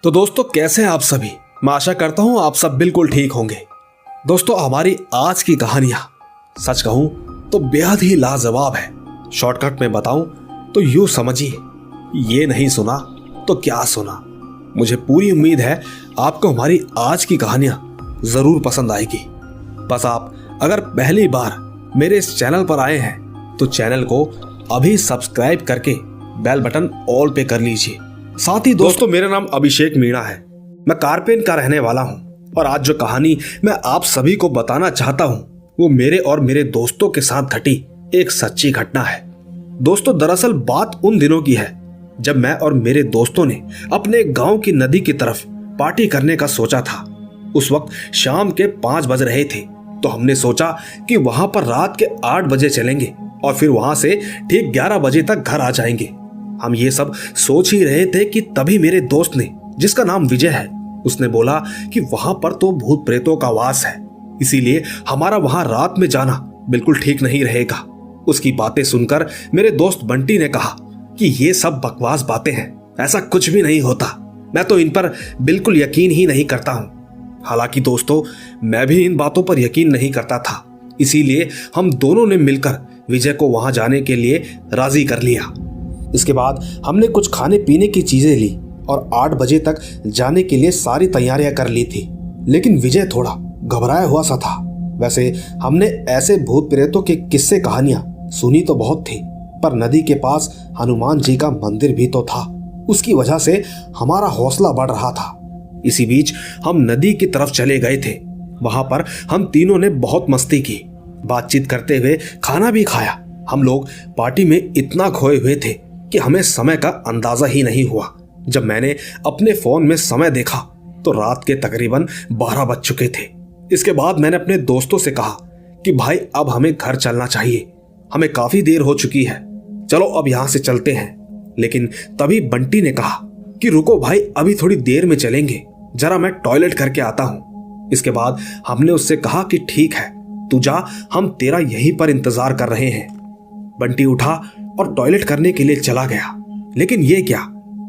तो दोस्तों कैसे हैं आप सभी। मैं आशा करता हूं आप सब बिल्कुल ठीक होंगे। दोस्तों हमारी आज की कहानियां सच कहूं तो बेहद ही लाजवाब है। शॉर्टकट में बताऊं तो यूं समझिए, ये नहीं सुना तो क्या सुना। मुझे पूरी उम्मीद है आपको हमारी आज की कहानियां जरूर पसंद आएगी। बस आप अगर पहली बार मेरे इस चैनल पर आए हैं तो चैनल को अभी सब्सक्राइब करके बेल बटन ऑल पे कर लीजिए। साथ ही दोस्तों मेरा नाम अभिषेक मीणा है, मैं कारपेन का रहने वाला हूं और आज जो कहानी मैं आप सभी को बताना चाहता हूं वो मेरे और मेरे दोस्तों के साथ घटी एक सच्ची घटना है। दोस्तों दरअसल बात उन दिनों की है जब मैं और मेरे दोस्तों ने अपने गांव की नदी की तरफ पार्टी करने का सोचा था। उस वक्त शाम के 5 बज रहे थे तो हमने सोचा कि वहां पर रात के 8 बजे चलेंगे और फिर वहां से ठीक 11 बजे तक घर आ जाएंगे। हम ये सब सोच ही रहे थे कि तभी मेरे दोस्त ने, जिसका नाम विजय है, उसने बोला कि वहां पर तो भूत प्रेतों का वास है, इसीलिए हमारा वहां रात में जाना बिल्कुल ठीक नहीं रहेगा। उसकी बातें सुनकर मेरे दोस्त बंटी ने कहा कि ये सब बकवास बातें हैं, ऐसा कुछ भी नहीं होता, मैं तो इन पर बिल्कुल यकीन ही नहीं करता हूं। हालांकि दोस्तों मैं भी इन बातों पर यकीन नहीं करता था, इसीलिए हम दोनों ने मिलकर विजय को वहां जाने के लिए राजी कर लिया। इसके बाद हमने कुछ खाने पीने की चीजें ली और 8 बजे तक जाने के लिए सारी तैयारियां कर ली थी। लेकिन विजय थोड़ा घबराया हुआ सा था। वैसे हमने ऐसे भूत प्रेतों के किस्से कहानियां सुनी तो बहुत थी, पर नदी के पास हनुमान जी का मंदिर भी तो था, उसकी वजह से हमारा हौसला बढ़ रहा था। इसी बीच हम नदी की तरफ चले गए थे। वहां पर हम तीनों ने बहुत मस्ती की, बातचीत करते हुए खाना भी खाया। हम लोग पार्टी में इतना खोए हुए थे कि हमें समय का अंदाजा ही नहीं हुआ। जब मैंने अपने फोन में समय देखा तो रात के तकरीबन 12 बज चुके थे। इसके बाद मैंने अपने दोस्तों से कहा कि भाई अब हमें घर चलना चाहिए, हमें काफी देर हो चुकी है, चलो अब यहां से चलते हैं। लेकिन तभी बंटी ने कहा कि रुको भाई, अभी थोड़ी देर में चलेंगे, जरा मैं टॉयलेट करके आता हूं। इसके बाद हमने उससे कहा कि ठीक है तू जा, हम तेरा यहीं पर इंतजार कर रहे हैं। बंटी उठा और टॉयलेट करने के लिए चला गया। लेकिन ये क्या,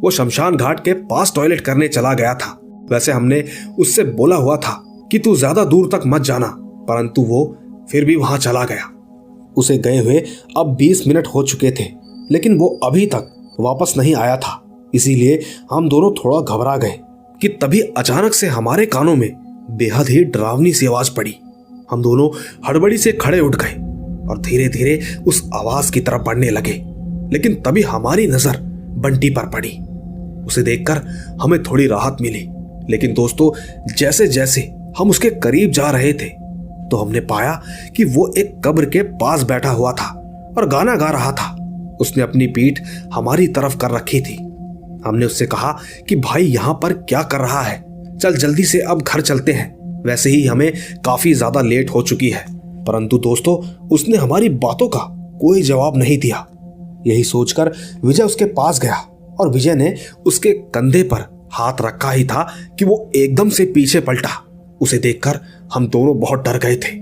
वो शमशान घाट के पास टॉयलेट करने चला गया था। वैसे हमने उससे बोला हुआ था कि तू ज्यादा दूर तक मत जाना, परंतु वो फिर भी वहां चला गया। उसे गए हुए अब 20 मिनट हो चुके थे, लेकिन वो अभी तक वापस नहीं आया था। इसीलिए हम दोनों थोड़ा घबरा गए कि तभी अचानक से हमारे कानों में बेहद ही डरावनी सी आवाज पड़ी। हम दोनों हड़बड़ी से खड़े उठ गए और धीरे धीरे उस आवाज की तरफ बढ़ने लगे। लेकिन तभी हमारी नजर बंटी पर पड़ी। उसे देखकर हमें थोड़ी राहत मिली। लेकिन दोस्तों जैसे जैसे हम उसके करीब जा रहे थे तो हमने पाया कि वो एक कब्र के पास बैठा हुआ था और गाना गा रहा था। उसने अपनी पीठ हमारी तरफ कर रखी थी। हमने उससे कहा कि भाई यहां पर क्या कर रहा है, चल जल्दी से अब घर चलते हैं, वैसे ही हमें काफी ज्यादा लेट हो चुकी है। परंतु दोस्तों उसने हमारी बातों का कोई जवाब नहीं दिया। यही सोचकर विजय उसके पास गया और विजय ने उसके कंधे पर हाथ रखा ही था कि वो एकदम से पीछे पलटा। उसे देखकर हम दोनों बहुत डर गए थे।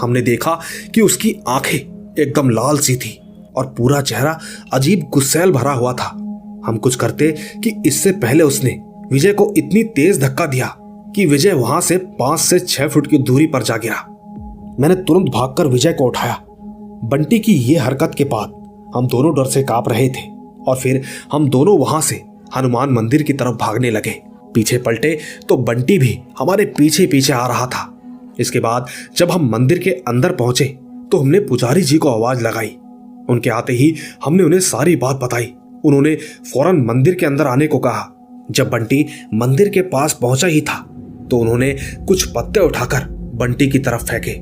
हमने देखा कि उसकी आंखें एकदम लाल सी थी और पूरा चेहरा अजीब गुस्सैल भरा हुआ था। हम कुछ करते कि इससे पहले उसने विजय को इतनी तेज धक्का दिया कि विजय वहां से 5 से 6 फुट की दूरी पर जा गिरा। मैंने तुरंत भागकर विजय को उठाया। बंटी की ये हरकत के बाद हम दोनों डर से कांप रहे थे और फिर हम दोनों वहां से हनुमान मंदिर की तरफ भागने लगे। पीछे पलटे तो बंटी भी हमारे पीछे पीछे आ रहा था। इसके बाद जब हम मंदिर के अंदर पहुंचे तो हमने पुजारी जी को आवाज लगाई। उनके आते ही हमने उन्हें सारी बात बताई। उन्होंने फौरन मंदिर के अंदर आने को कहा। जब बंटी मंदिर के पास पहुंचा ही था तो उन्होंने कुछ पत्ते उठाकर बंटी की तरफ फेंके,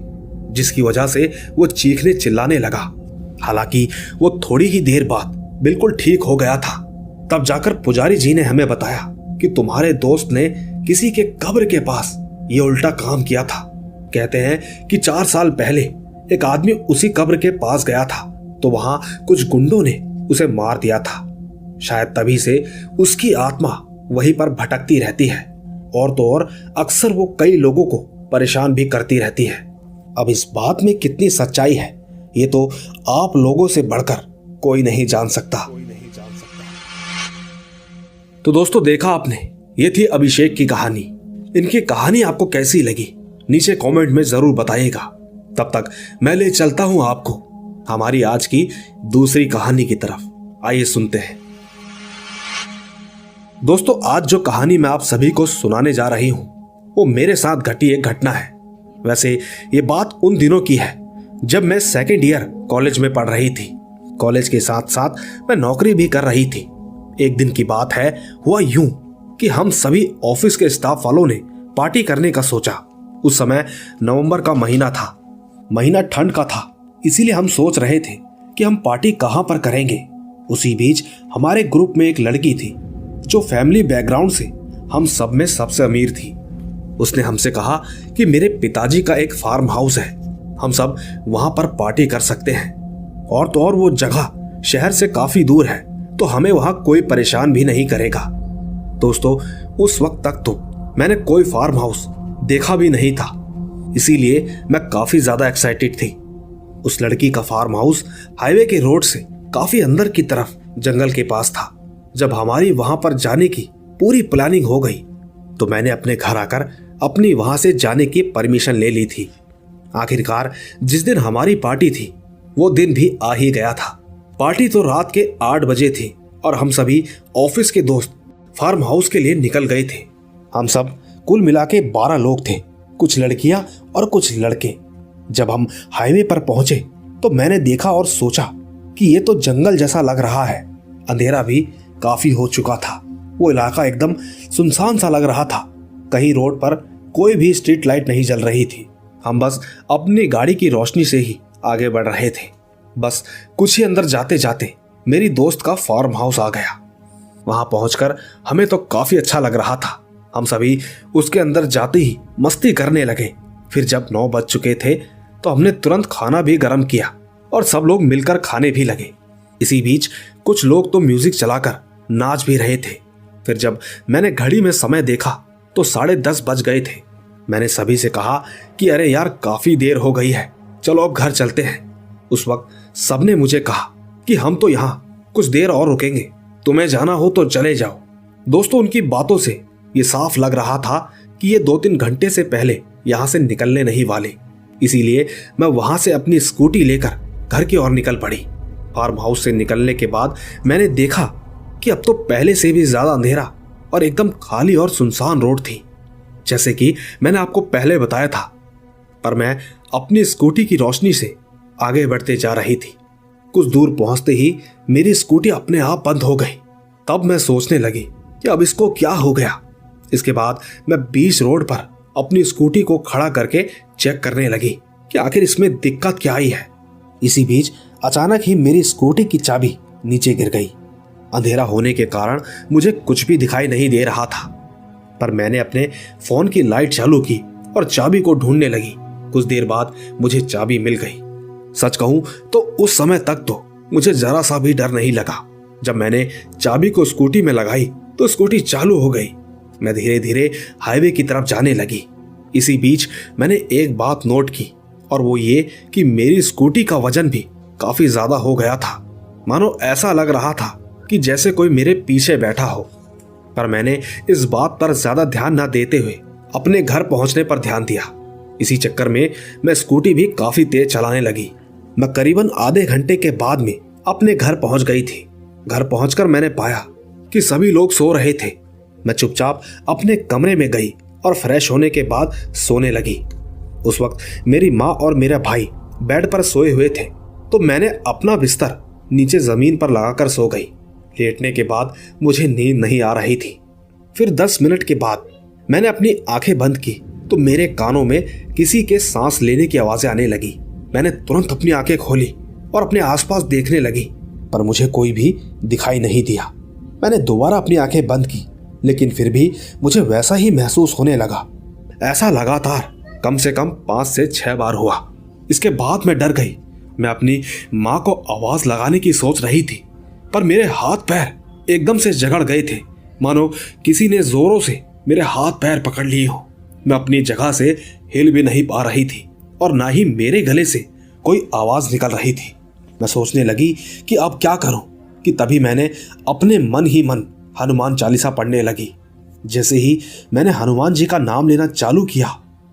जिसकी वजह से वो चीखने चिल्लाने लगा। हालांकि वो थोड़ी ही देर बाद बिल्कुल ठीक हो गया था। तब जाकर पुजारी जी ने हमें बताया कि तुम्हारे दोस्त ने किसी के कब्र के पास ये उल्टा काम किया था। कहते हैं कि 4 साल पहले एक आदमी उसी कब्र के पास गया था तो वहां कुछ गुंडों ने उसे मार दिया था। शायद तभी से उसकी आत्मा वहीं पर भटकती रहती है और तो और अक्सर वो कई लोगों को परेशान भी करती रहती है। अब इस बात में कितनी सच्चाई है ये तो आप लोगों से बढ़कर कोई नहीं जान सकता। तो दोस्तों देखा आपने ये थी अभिषेक की कहानी। इनकी कहानी आपको कैसी लगी नीचे कमेंट में जरूर बताइएगा। तब तक मैं ले चलता हूं आपको हमारी आज की दूसरी कहानी की तरफ। आइए सुनते हैं। दोस्तों, आज जो कहानी मैं आप सभी को सुनाने जा रही हूं वो मेरे साथ घटी एक घटना है। वैसे ये बात उन दिनों की है जब मैं सेकेंड ईयर कॉलेज में पढ़ रही थी। कॉलेज के साथ साथ मैं नौकरी भी कर रही थी। एक दिन की बात है, हुआ यूं कि हम सभी ऑफिस के स्टाफ वालों ने पार्टी करने का सोचा। उस समय नवंबर का महीना था, महीना ठंड का था, इसीलिए हम सोच रहे थे कि हम पार्टी कहां पर करेंगे। उसी बीच हमारे ग्रुप में एक लड़की थी जो फैमिली बैकग्राउंड से हम सब में सबसे अमीर थी। उसने हमसे कहा कि मेरे पिताजी का एक फार्म हाउस है, हम सब वहां पर पार्टी कर सकते हैं। और तो और वो जगह शहर से काफी दूर है, तो हमें वहां कोई परेशान भी नहीं करेगा। दोस्तों, उस वक्त तक तो मैंने कोई फार्म हाउस देखा भी नहीं था, इसीलिए मैं काफी ज्यादा एक्साइटेड थी। उस लड़की का फार्म हाउस हाईवे के रोड से काफी अंदर की तरफ जंगल के पास था। जब हमारी वहां पर जाने की पूरी प्लानिंग हो गई तो मैंने अपने घर आकर अपनी वहां से जाने की परमिशन ले ली थी। आखिरकार जिस दिन हमारी पार्टी थी वो दिन भी आ ही गया था। पार्टी तो रात के 8 बजे थी और हम सभी ऑफिस के दोस्त फार्म हाउस के लिए निकल गए थे। हम सब कुल मिला के 12 लोग थे, कुछ लड़कियां और कुछ लड़के। जब हम हाईवे पर पहुंचे तो मैंने देखा और सोचा कि ये तो जंगल जैसा लग रहा है। अंधेरा भी काफी हो चुका था, वो इलाका एकदम सुनसान सा लग रहा था। कहीं रोड पर कोई भी स्ट्रीट लाइट नहीं जल रही थी। हम बस अपनी गाड़ी की रोशनी से ही आगे बढ़ रहे थे। बस कुछ ही अंदर जाते जाते मेरी दोस्त का फार्म हाउस आ गया। वहां पहुंचकर हमें तो काफी अच्छा लग रहा था। हम सभी उसके अंदर जाते ही मस्ती करने लगे। फिर जब 9 बज चुके थे तो हमने तुरंत खाना भी गर्म किया और सब लोग मिलकर खाने भी लगे। इसी बीच कुछ लोग तो म्यूजिक चलाकर नाच भी रहे थे। फिर जब मैंने घड़ी में समय देखा तो 10:30 बज गए थे। मैंने सभी से कहा कि अरे यार, काफी देर हो गई है, चलो अब घर चलते हैं। उस वक्त सबने मुझे कहा कि हम तो यहाँ कुछ देर और रुकेंगे, तुम्हें जाना हो तो चले जाओ। दोस्तों, उनकी बातों से ये साफ लग रहा था कि ये 2-3 घंटे से पहले यहाँ से निकलने नहीं वाले। इसीलिए मैं वहां से अपनी स्कूटी लेकर घर की ओर निकल पड़ी। फार्म हाउस से निकलने के बाद मैंने देखा कि अब तो पहले से भी ज्यादा अंधेरा और एकदम खाली और सुनसान रोड थी, जैसे कि मैंने आपको पहले बताया था। पर मैं अपनी स्कूटी की रोशनी से आगे बढ़ते जा रही थी। कुछ दूर पहुंचते ही मेरी स्कूटी अपने आप बंद हो गई। तब मैं सोचने लगी कि अब इसको क्या हो गया। इसके बाद मैं बीच रोड पर अपनी स्कूटी को खड़ा करके चेक करने लगी कि आखिर इसमें दिक्कत क्या आई है। इसी बीच अचानक ही मेरी स्कूटी की चाबी नीचे गिर गई। अंधेरा होने के कारण मुझे कुछ भी दिखाई नहीं दे रहा था, पर मैंने अपने फोन की लाइट चालू की और चाबी को ढूंढने लगी। कुछ देर बाद मुझे चाबी मिल गई। सच कहूं तो उस समय तक तो मुझे जरा सा भी डर नहीं लगा। जब मैंने चाबी को स्कूटी में लगाई तो स्कूटी चालू हो गई। मैं धीरे धीरे हाईवे की तरफ जाने लगी। इसी बीच मैंने एक बात नोट की, और वो ये कि मेरी स्कूटी का वजन भी काफी ज्यादा हो गया था। मानो ऐसा लग रहा था कि जैसे कोई मेरे पीछे बैठा हो। पर मैंने इस बात पर ज्यादा ध्यान न देते हुए अपने घर पहुंचने पर ध्यान दिया। इसी चक्कर में मैं स्कूटी भी काफी तेज चलाने लगी। मैं करीबन आधे घंटे के बाद में अपने घर पहुंच गई थी। घर पहुंचकर मैंने पाया कि सभी लोग सो रहे थे। मैं चुपचाप अपने कमरे में गई और फ्रेश होने के बाद सोने लगी। उस वक्त मेरी माँ और मेरा भाई बेड पर सोए हुए थे, तो मैंने अपना बिस्तर नीचे जमीन पर लगाकर सो गई। लेटने के बाद मुझे नींद नहीं आ रही थी। फिर 10 मिनट के बाद मैंने अपनी आंखें बंद की तो मेरे कानों में किसी के सांस लेने की आवाजें आने लगी। मैंने तुरंत अपनी आंखें खोली और अपने आसपास देखने लगी, पर मुझे कोई भी दिखाई नहीं दिया। मैंने दोबारा अपनी आंखें बंद की, लेकिन फिर भी मुझे वैसा ही महसूस होने लगा। ऐसा लगातार कम से कम 5 से 6 बार हुआ। इसके बाद मैं डर गई। मैं अपनी माँ को आवाज लगाने की सोच रही थी, पर मेरे हाथ पैर एकदम से जकड़ गए थे, मानो किसी ने जोरों से मेरे हाथ पैर पकड़ लिए हो। मैं अपनी जगह से हिल भी नहीं पा रही थी और ना ही मेरे गले से कोई आवाज निकल रही थी। मैं सोचने लगी कि अब क्या करूं, कि तभी मैंने अपने मन ही मन हनुमान चालीसा पढ़ने लगी। जैसे ही मैंने हनुमान जी का नाम लेना चालू किया,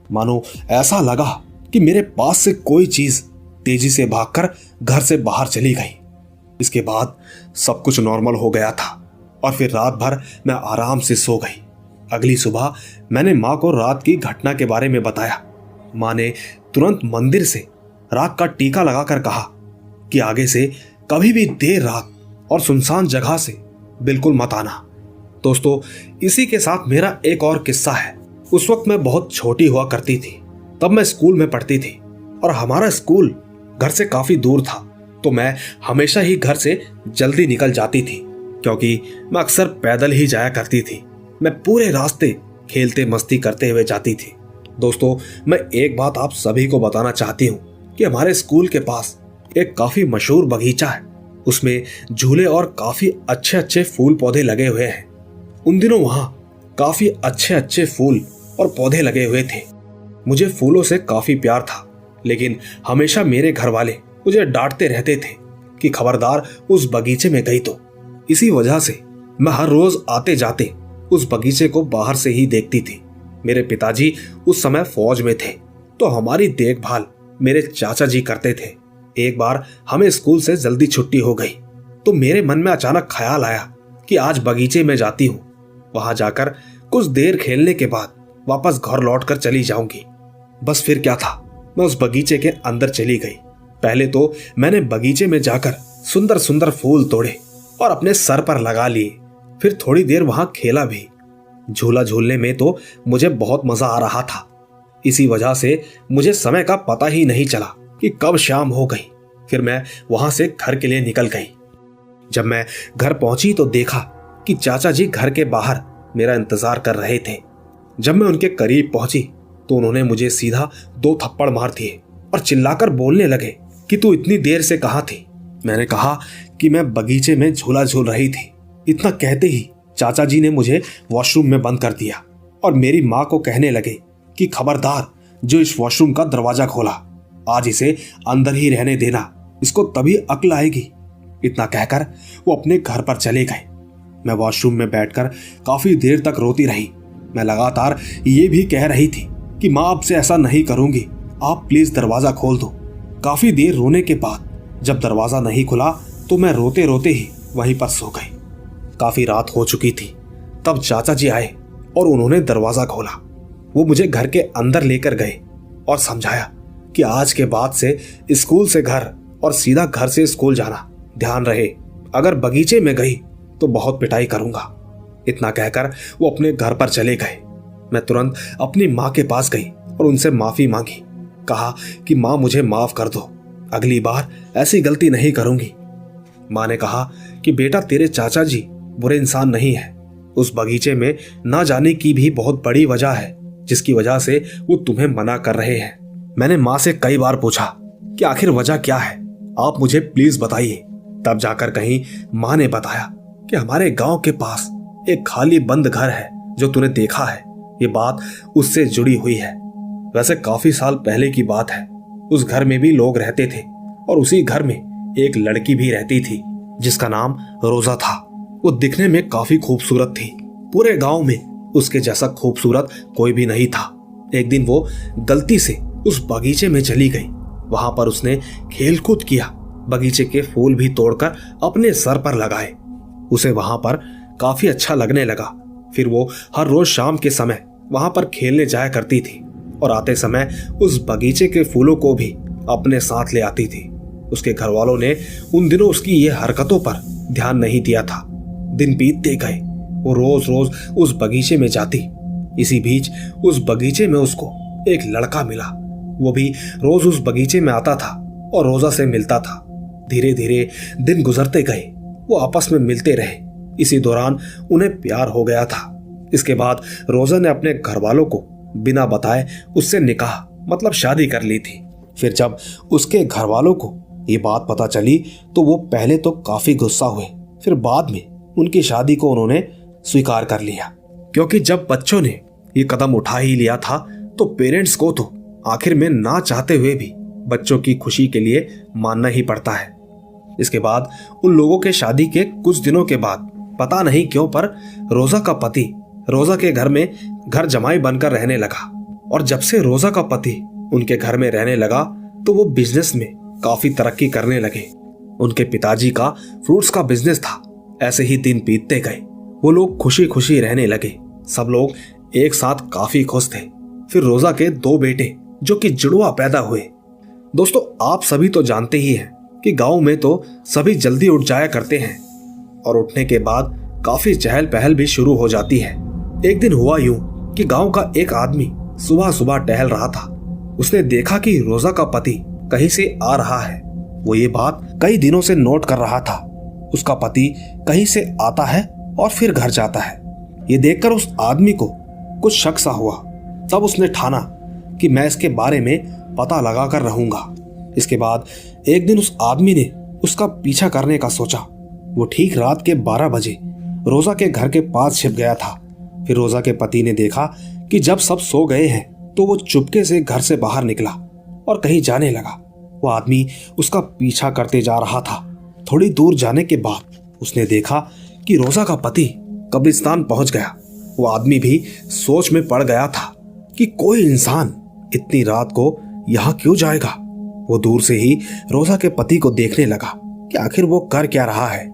मानो ऐसा लगा कि मेरे पास से कोई चीज तेजी से भागकर घर से बाहर चली गई। इसके बाद सब कुछ नॉर्मल हो गया था और फिर रात भर मैं आराम से सो गई। अगली सुबह मैंने माँ को रात की घटना के बारे में बताया। माँ ने तुरंत मंदिर से राख का टीका लगाकर कहा कि आगे से कभी भी देर रात और सुनसान जगह से बिल्कुल मत आना। दोस्तों, इसी के साथ मेरा एक और किस्सा है। उस वक्त मैं बहुत छोटी हुआ करती थी। तब मैं स्कूल में पढ़ती थी और हमारा स्कूल घर से काफी दूर था, तो मैं हमेशा ही घर से जल्दी निकल जाती थी क्योंकि मैं अक्सर पैदल ही जाया करती थी। मैं पूरे रास्ते खेलते मस्ती करते हुए जाती थी। दोस्तों, मैं एक बात आप सभी को बताना चाहती हूँ कि हमारे स्कूल के पास एक काफी मशहूर बगीचा है। उसमें झूले और काफी अच्छे अच्छे फूल पौधे लगे हुए हैं। उन दिनों वहां काफी अच्छे अच्छे फूल और पौधे लगे हुए थे। मुझे फूलों से काफी प्यार था, लेकिन हमेशा मेरे घर वाले मुझे डांटते रहते थे कि खबरदार उस बगीचे में गई तो। इसी वजह से मैं हर रोज आते जाते उस बगीचे को बाहर से ही देखती थी। मेरे पिताजी उस समय फौज में थे, तो हमारी देखभाल मेरे चाचा जी करते थे। एक बार हमें स्कूल से जल्दी छुट्टी हो गई, तो मेरे मन में अचानक ख्याल आया कि आज बगीचे में जाती हूँ। वहां जाकर कुछ देर खेलने के बाद वापस घर लौटकर चली जाऊंगी। बस फिर क्या था, मैं उस बगीचे के अंदर चली गई। पहले तो मैंने बगीचे में जाकर सुंदर सुंदर फूल तोड़े और अपने सर पर लगा लिए। फिर थोड़ी देर वहां खेला भी। झूला झूलने में तो मुझे बहुत मजा आ रहा था। इसी वजह से मुझे समय का पता ही नहीं चला कि कब शाम हो गई। फिर मैं वहां से घर के लिए निकल गई। जब मैं घर पहुंची तो देखा कि चाचा जी घर के बाहर मेरा इंतजार कर रहे थे। जब मैं उनके करीब पहुंची तो उन्होंने मुझे सीधा 2 थप्पड़ मार दिए और चिल्लाकर बोलने लगे कि तू इतनी देर से कहां थी। मैंने कहा कि मैं बगीचे में झूला झूल रही थी। इतना कहते ही चाचा जी ने मुझे वॉशरूम में बंद कर दिया और मेरी माँ को कहने लगे कि खबरदार जो इस वॉशरूम का दरवाजा खोला, आज इसे अंदर ही रहने देना, इसको तभी अक्ल आएगी। इतना कहकर वो अपने घर पर चले गए। मैं वॉशरूम में बैठकर काफी देर तक रोती रही। मैं लगातार ये भी कह रही थी कि माँ अब से ऐसा नहीं करूंगी, आप प्लीज दरवाजा खोल दो। काफी देर रोने के बाद जब दरवाजा नहीं खुला तो मैं रोते रोते ही वहीं पर सो गई। काफी रात हो चुकी थी। तब चाचा जी आए और उन्होंने दरवाजा खोला। वो मुझे घर के अंदर लेकर गए और समझाया कि आज के बाद से स्कूल से घर और सीधा घर से स्कूल जाना, ध्यान रहे अगर बगीचे में गई तो बहुत पिटाई करूंगा। इतना कहकर वो अपने घर पर चले गए। मैं तुरंत अपनी माँ के पास गई और उनसे माफी मांगी। कहा कि माँ मुझे माफ कर दो, अगली बार ऐसी गलती नहीं करूंगी। माँ ने कहा कि बेटा तेरे चाचा जी बुरे इंसान नहीं है। उस बगीचे में ना जाने की भी बहुत बड़ी वजह है जिसकी वजह से वो तुम्हें मना कर रहे हैं। मैंने माँ से कई बार पूछा कि आखिर वजह क्या है, आप मुझे प्लीज बताइए। तब जाकर कहीं माँ ने बताया कि हमारे गांव के पास एक खाली बंद घर है जो तूने देखा है। ये बात उससे जुड़ी हुई है। वैसे काफी साल पहले की बात है। उस घर में भी लोग रहते थे और उसी घर में एक लड़की भी रहती थी जिसका नाम रोजा था। वो दिखने में काफी खूबसूरत थी। पूरे गांव में उसके जैसा खूबसूरत कोई भी नहीं था। एक दिन वो गलती से उस बगीचे में चली गई। वहां पर उसने खेलकूद किया, बगीचे के फूल भी तोड़कर अपने सर पर लगाए। उसे वहां पर काफी अच्छा लगने लगा। फिर वो हर रोज शाम के समय वहां पर खेलने जाया करती थी और आते समय उस बगीचे के फूलों को भी अपने साथ ले आती थी। उसके घर वालों ने उन दिनों उसकी ये हरकतों पर ध्यान नहीं दिया था। दिन बीतते गए, वो रोज रोज उस बगीचे में जाती। इसी बीच उस बगीचे में उसको एक लड़का मिला। वो भी रोज उस बगीचे में आता था और रोजा से मिलता था। धीरे धीरे दिन गुजरते गए, वो आपस में मिलते रहे। इसी दौरान उन्हें प्यार हो गया था। इसके बाद रोजा ने अपने घर वालों को बिना बताए उससे निकाह मतलब शादी कर ली थी। फिर जब उसके घर वालों को ये बात पता चली तो वो पहले तो काफी गुस्सा हुए, फिर बाद में उनकी शादी को उन्होंने स्वीकार कर लिया। क्योंकि जब बच्चों ने ये कदम उठा ही लिया था तो पेरेंट्स को तो आखिर में ना चाहते हुए भी बच्चों की खुशी के लिए मानना ही पड़ता है। इसके बाद उन लोगों के शादी के कुछ दिनों के बाद पता नहीं क्यों पर रोजा का पति रोजा के घर में घर जमाई बनकर रहने लगा। और जब से रोजा का पति उनके घर में रहने लगा तो वो बिजनेस में काफी तरक्की करने लगे। उनके पिताजी का फ्रूट्स का बिजनेस था। ऐसे ही दिन बीतते गए, वो लोग खुशी खुशी रहने लगे। सब लोग एक साथ काफी खुश थे। फिर रोजा के 2 बेटे जो कि जुड़वा पैदा हुए। दोस्तों, आप सभी तो जानते ही हैं कि गांव में तो सभी जल्दी उठ जाया करते हैं और उठने के बाद काफी चहल पहल भी शुरू हो जाती है। एक दिन हुआ यूं कि गांव का एक आदमी सुबह सुबह टहल रहा था। उसने देखा कि रोजा का पति कहीं से आ रहा है। वो ये बात कई दिनों से नोट कर रहा था। उसका पति कहीं से आता है और फिर घर जाता है। ये देखकर उस आदमी को कुछ शक सा हुआ। तब उसने ठाना कि मैं इसके बारे में पता लगा कर रहूंगा। इसके बाद एक दिन उस आदमी ने उसका पीछा करने का सोचा। वो ठीक रात के 12 बजे रोजा के घर के पास छिप गया था। फिर रोजा के पति ने देखा कि जब सब सो गए हैं तो वो चुपके से घर से बाहर निकला और कहीं जाने लगा। वो आदमी उसका पीछा करते जा रहा था। थोड़ी दूर जाने के बाद उसने देखा कि रोजा का पति कब्रिस्तान पहुंच गया। वो आदमी भी सोच में पड़ गया था कि कोई इंसान इतनी रात को यहाँ क्यों जाएगा। वो दूर से ही रोजा के पति को देखने लगा कि आखिर वो कर क्या रहा है।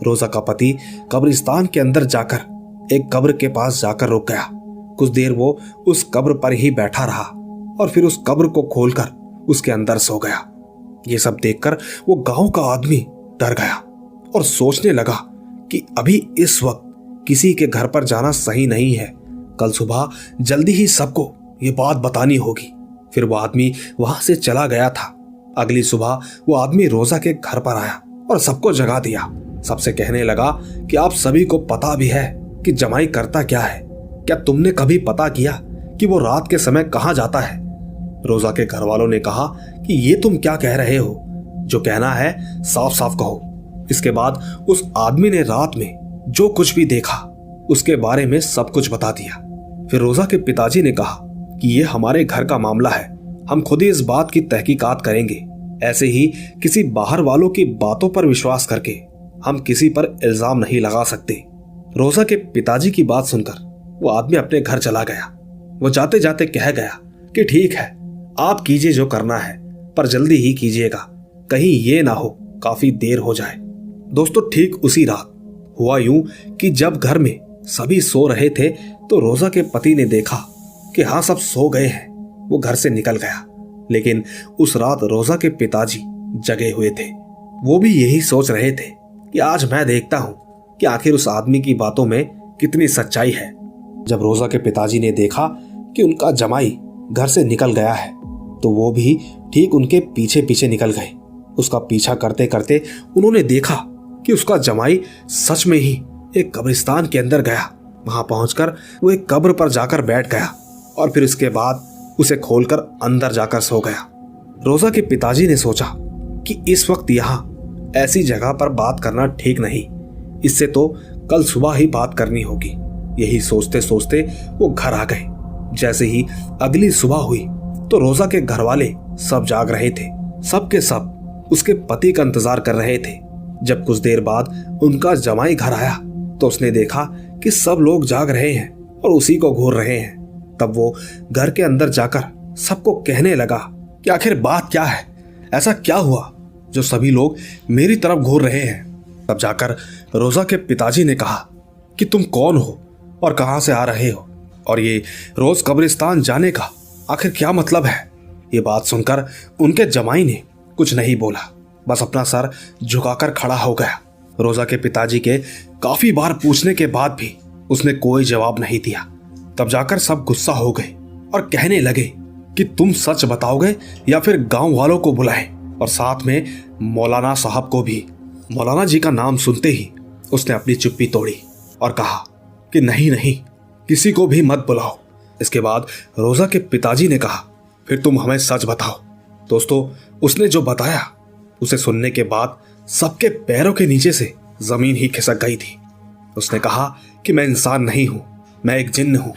रोजा का पति कब्रिस्तान के अंदर जाकर एक कब्र के पास जाकर रुक गया। कुछ देर वो उस कब्र पर ही बैठा रहा और फिर उस कब्र को खोलकर उसके अंदर सो गया। ये सब देखकर वो गांव का आदमी डर गया और सोचने लगा कि अभी इस वक्त किसी के घर पर जाना सही नहीं है। कल सुबह जल्दी ही सबको ये बात बतानी होगी। फिर वो आदमी वहां से चला गया था। अगली सुबह वो आदमी रोजा के घर पर आया और सबको जगा दिया। सबसे कहने लगा कि आप सभी को पता भी है कि जमाई करता क्या है। क्या तुमने कभी पता किया कि वो रात के समय कहां जाता है? रोजा के घर वालों ने कहा कि ये तुम क्या कह रहे हो? जो कहना है साफ साफ कहो। इसके बाद उस आदमी ने रात में जो कुछ भी देखा उसके बारे में सब कुछ बता दिया। फिर रोजा के पिताजी ने कहा कि ये हमारे घर का मामला है, हम खुद ही इस बात की तहकीकात करेंगे। ऐसे ही किसी बाहर वालों की बातों पर विश्वास करके हम किसी पर इल्जाम नहीं लगा सकते। रोजा के पिताजी की बात सुनकर वो आदमी अपने घर चला गया। वो जाते जाते कह गया कि ठीक है, आप कीजिए जो करना है, पर जल्दी ही कीजिएगा, कहीं ये ना हो काफी देर हो जाए। दोस्तों, ठीक उसी रात हुआ यूं कि जब घर में सभी सो रहे थे तो रोजा के पति ने देखा कि हाँ, सब सो गए हैं। वो घर से निकल गया। लेकिन उस रात रोजा के पिताजी जगे हुए थे। वो भी यही सोच रहे थे कि आज मैं देखता हूं कि आखिर उस आदमी की बातों में कितनी सच्चाई है। जब रोजा के पिताजी ने देखा कि उनका जमाई घर से निकल गया है तो वो भी ठीक उनके पीछे पीछे निकल गए। उसका पीछा करते करते उन्होंने देखा कि उसका जमाई सच में ही एक कब्रिस्तान के अंदर गया। वहां पहुंचकर वो एक कब्र पर जाकर बैठ गया और फिर उसके बाद उसे खोलकर अंदर जाकर सो गया। रोजा के पिताजी ने सोचा कि इस वक्त यहाँ ऐसी जगह पर बात करना ठीक नहीं, इससे तो कल सुबह ही बात करनी होगी। यही सोचते सोचते वो घर आ गए। जैसे ही अगली सुबह हुई तो रोजा के घर वाले सब जाग रहे थे। सब के सब उसके पति का इंतजार कर रहे थे। जब कुछ देर बाद उनका जमाई घर आया तो उसने देखा कि सब लोग जाग रहे हैं और उसी को घूर रहे हैं। तब वो घर के अंदर जाकर सबको कहने लगा कि आखिर बात क्या है, ऐसा क्या हुआ जो सभी लोग मेरी तरफ घूर रहे हैं। तब जाकर रोजा के पिताजी ने कहा कि तुम कौन हो और कहां से आ रहे हो, और ये रोज कब्रिस्तान जाने का आखिर क्या मतलब है। ये बात सुनकर उनके जमाई ने कुछ नहीं बोला, बस अपना सर झुकाकर खड़ा हो गया। रोजा के पिताजी के काफी बार पूछने के बाद भी उसने कोई जवाब नहीं दिया। तब जाकर सब गुस्सा हो गए और कहने लगे कि तुम सच बताओगे या फिर गांव वालों को बुलाएं, और साथ में मौलाना साहब को भी। मौलाना जी का नाम सुनते ही उसने अपनी चुप्पी तोड़ी और कहा कि नहीं नहीं, किसी को भी मत बुलाओ। इसके बाद रोजा के पिताजी ने कहा फिर तुम हमें सच बताओ। दोस्तों, उसने जो बताया उसे सुनने के बाद सबके पैरों के नीचे से जमीन ही खिसक गई थी। उसने कहा कि मैं इंसान नहीं हूं, मैं एक जिन्न हूं।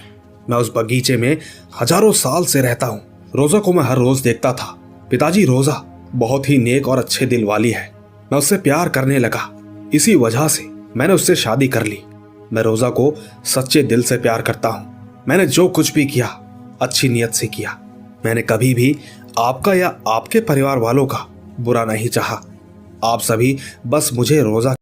मैं उस बगीचे में हजारों साल से रहता हूं। रोजा को मैं हर रोज देखता था। पिताजी, रोजा बहुत ही नेक और अच्छे दिल वाली है। मैं उससे प्यार करने लगा, इसी वजह से मैंने उससे शादी कर ली। मैं रोजा को सच्चे दिल से प्यार करता हूँ। मैंने जो कुछ भी किया अच्छी नीयत से किया। मैंने कभी भी आपका या आपके परिवार वालों का बुरा नहीं चाहा। आप सभी बस मुझे रोजा